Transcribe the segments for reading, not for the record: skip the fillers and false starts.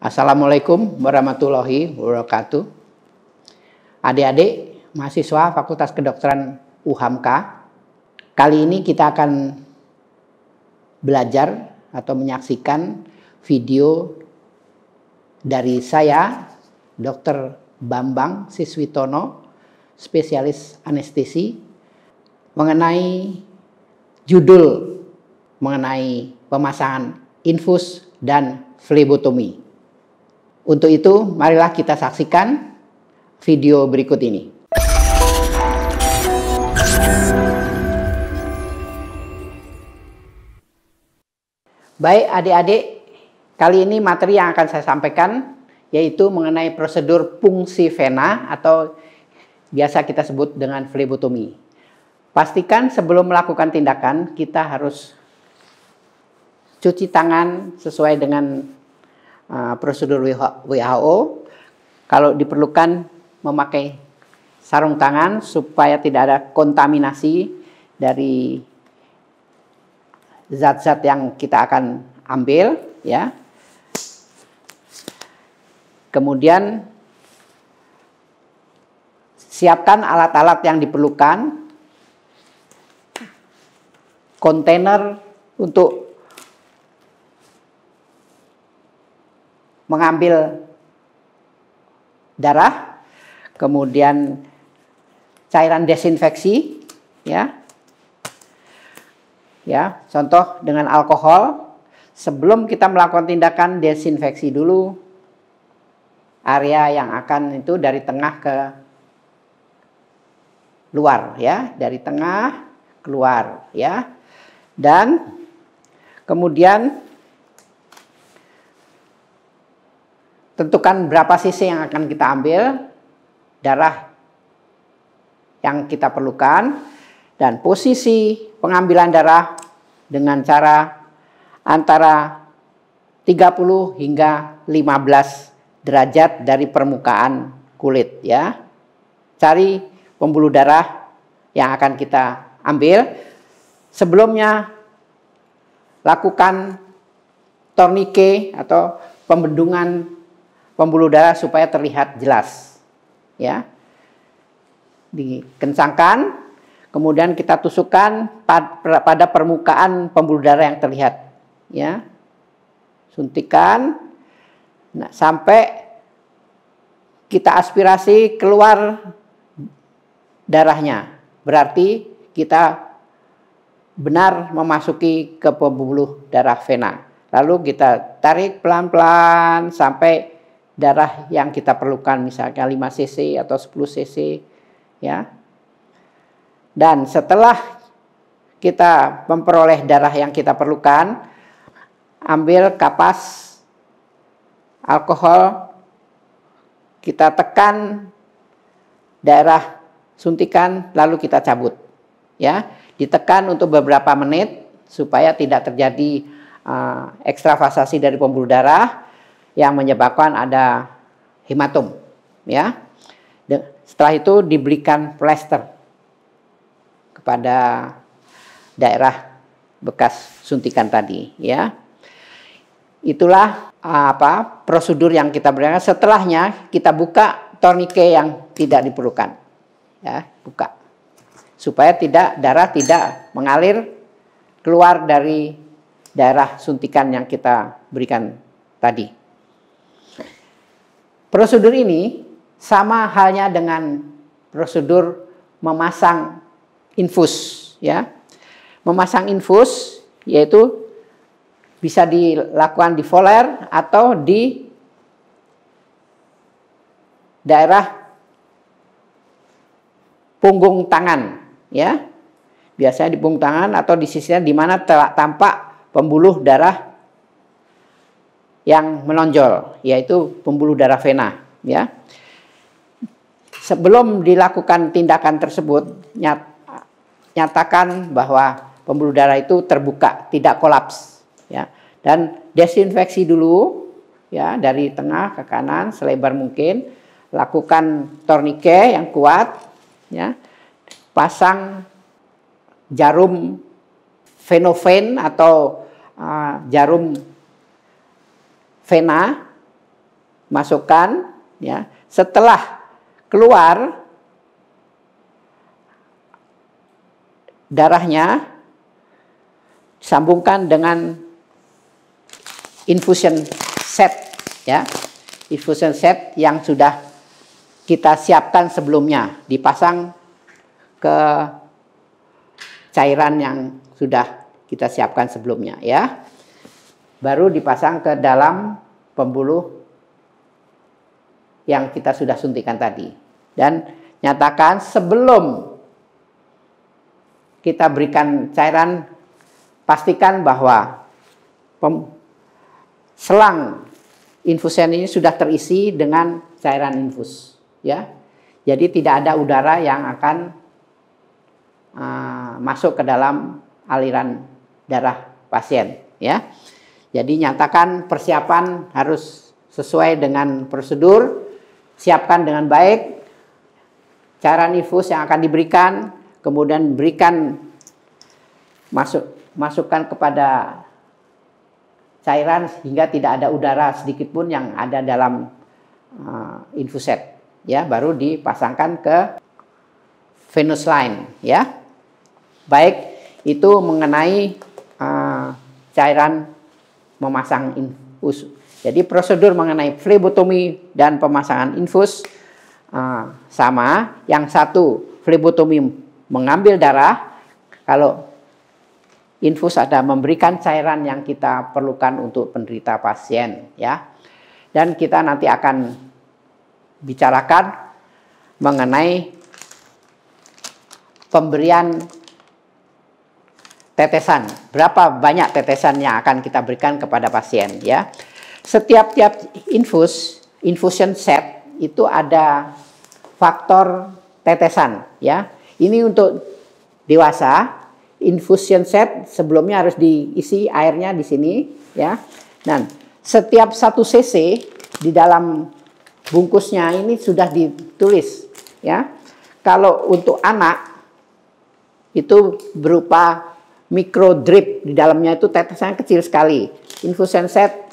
Assalamualaikum warahmatullahi wabarakatuh. Adik-adik mahasiswa Fakultas Kedokteran UHAMKA, kali ini kita akan belajar atau menyaksikan video dari saya, Dr. Bambang Siswitono, spesialis anestesi, mengenai judul mengenai pemasangan infus dan flebotomi. Untuk itu, marilah kita saksikan video berikut ini. Baik adik-adik, kali ini materi yang akan saya sampaikan yaitu mengenai prosedur fungsi vena atau biasa kita sebut dengan flebotomi. Pastikan sebelum melakukan tindakan kita harus cuci tangan sesuai dengan prosedur WHO. Kalau diperlukan memakai sarung tangan supaya tidak ada kontaminasi dari zat-zat yang kita akan ambil, ya. Kemudian siapkan alat-alat yang diperlukan, kontainer untuk mengambil darah, kemudian cairan desinfeksi, ya. Ya, contoh dengan alkohol. Sebelum kita melakukan tindakan, desinfeksi dulu area yang akan itu dari tengah ke luar, ya, dari tengah keluar, ya. Dan kemudian tentukan berapa cc yang akan kita ambil darah yang kita perlukan, dan posisi pengambilan darah dengan cara antara 30 hingga 15 derajat dari permukaan kulit, ya. Cari pembuluh darah yang akan kita ambil. Sebelumnya lakukan tourniquet atau pembendungan pembuluh darah supaya terlihat jelas, ya. Dikencangkan, kemudian kita tusukkan pada permukaan pembuluh darah yang terlihat, ya. Suntikan, nah, sampai kita aspirasi keluar darahnya, berarti kita benar memasuki ke pembuluh darah vena. Lalu kita tarik pelan-pelan sampai darah yang kita perlukan, misalnya 5 cc atau 10 cc, ya. Dan setelah kita memperoleh darah yang kita perlukan, ambil kapas alkohol, kita tekan daerah suntikan, lalu kita cabut, ya. Ditekan untuk beberapa menit supaya tidak terjadi ekstravasasi dari pembuluh darah yang menyebabkan ada hematom, ya. Setelah itu diberikan plester kepada daerah bekas suntikan tadi, ya. Itulah prosedur yang kita berikan. Setelahnya kita buka tourniquet yang tidak diperlukan, ya, buka supaya darah tidak mengalir keluar dari daerah suntikan yang kita berikan tadi. Prosedur ini sama halnya dengan prosedur memasang infus, ya. Memasang infus yaitu bisa dilakukan di voler atau di daerah punggung tangan, ya. Biasanya di punggung tangan atau di sisinya di mana tampak pembuluh darah yang menonjol, yaitu pembuluh darah vena, ya. Sebelum dilakukan tindakan tersebut, nyatakan bahwa pembuluh darah itu terbuka, tidak kolaps, ya. Dan desinfeksi dulu, ya, dari tengah ke kanan selebar mungkin. Lakukan tourniquet yang kuat, ya. Pasang jarum venoven atau jarum vena masukkan, ya. Setelah keluar darahnya, sambungkan dengan infusion set, ya. Infusion set yang sudah kita siapkan sebelumnya, dipasang ke cairan yang sudah kita siapkan sebelumnya, ya. Baru dipasang ke dalam pembuluh yang kita sudah suntikan tadi. Dan nyatakan sebelum kita berikan cairan, pastikan bahwa selang infusen ini sudah terisi dengan cairan infus, ya. Jadi tidak ada udara yang akan masuk ke dalam aliran darah pasien, ya. Jadi nyatakan persiapan harus sesuai dengan prosedur, siapkan dengan baik cairan infus yang akan diberikan, kemudian berikan masukkan kepada cairan hingga tidak ada udara sedikit pun yang ada dalam infuset, ya. Baru dipasangkan ke venous line, ya. Baik, itu mengenai cairan memasang infus. Jadi prosedur mengenai flebotomi dan pemasangan infus sama. Yang satu flebotomi mengambil darah, kalau infus ada memberikan cairan yang kita perlukan untuk penderita pasien, ya. Dan kita nanti akan bicarakan mengenai pemberian tetesan, berapa banyak tetesan yang akan kita berikan kepada pasien, ya. Setiap infusion set itu ada faktor tetesan, ya. Ini untuk dewasa, infusion set sebelumnya harus diisi airnya di sini, ya. Dan setiap 1 cc di dalam bungkusnya ini sudah ditulis, ya. Kalau untuk anak itu berupa micro drip, di dalamnya itu tetesannya kecil sekali. Infusion set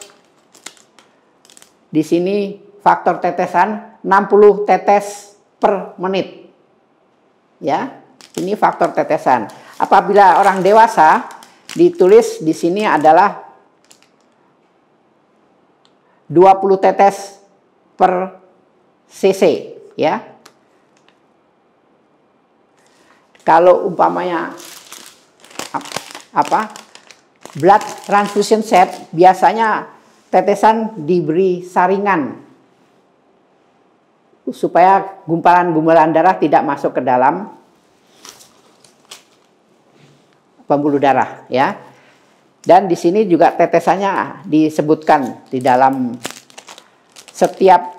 di sini faktor tetesan 60 tetes per menit. Ya, ini faktor tetesan. Apabila orang dewasa ditulis di sini adalah 20 tetes per cc, ya. Kalau umpamanya blood transfusion set, biasanya tetesan diberi saringan supaya gumpalan-gumpalan darah tidak masuk ke dalam pembuluh darah, ya. Dan di sini juga tetesannya disebutkan di dalam setiap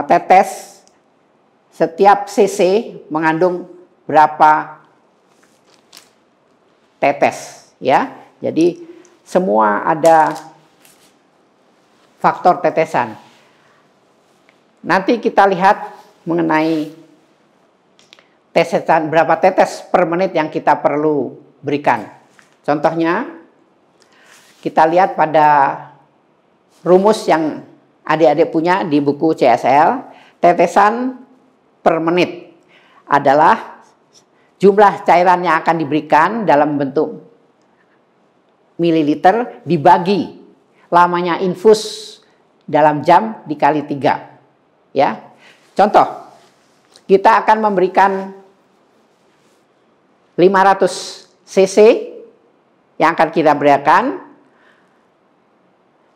tetes, setiap cc mengandung berapa tetes, ya. Jadi semua ada faktor tetesan. Nanti kita lihat mengenai tetesan, berapa tetes per menit yang kita perlu berikan. Contohnya kita lihat pada rumus yang adik-adik punya di buku CSL, tetesan per menit adalah jumlah cairan yang akan diberikan dalam bentuk mililiter dibagi lamanya infus dalam jam dikali 3. Ya. Contoh, kita akan memberikan 500 cc yang akan kita berikan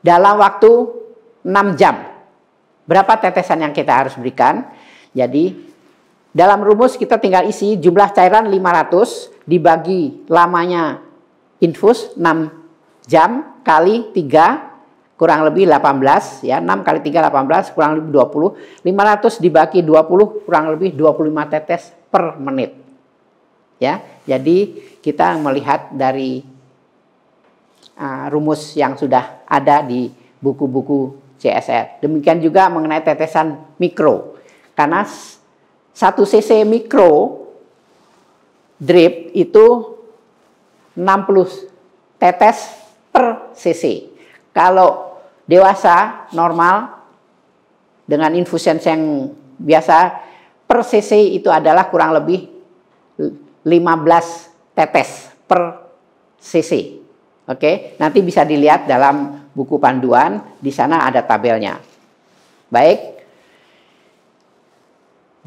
dalam waktu 6 jam. Berapa tetesan yang kita harus berikan? Jadi dalam rumus kita tinggal isi jumlah cairan 500 dibagi lamanya infus 6 jam kali 3 kurang lebih 18, ya. 6 kali 3 18 kurang lebih 20. 500 dibagi 20 kurang lebih 25 tetes per menit. Ya. Jadi kita melihat dari rumus yang sudah ada di buku-buku CSL. Demikian juga mengenai tetesan mikro. Karena 1 cc mikro drip itu 60 tetes per cc. Kalau dewasa normal dengan infusion yang biasa per cc itu adalah kurang lebih 15 tetes per cc. Oke, nanti bisa dilihat dalam buku panduan, di sana ada tabelnya. Baik.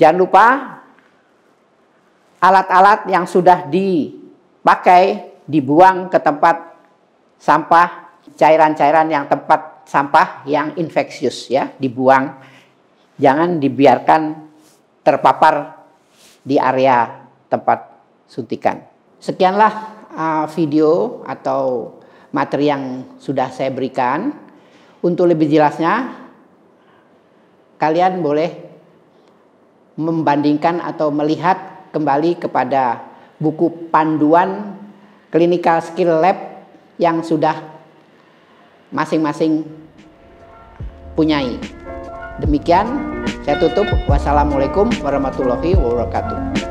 Jangan lupa alat-alat yang sudah dipakai dibuang ke tempat sampah, cairan-cairan yang tempat sampah yang infeksius ya, dibuang. Jangan dibiarkan terpapar di area tempat suntikan. Sekianlah video atau materi yang sudah saya berikan. Untuk lebih jelasnya, kalian boleh membandingkan atau melihat kembali kepada buku panduan clinical skill lab yang sudah masing-masing punyai. Demikian saya tutup. Wassalamualaikum warahmatullahi wabarakatuh.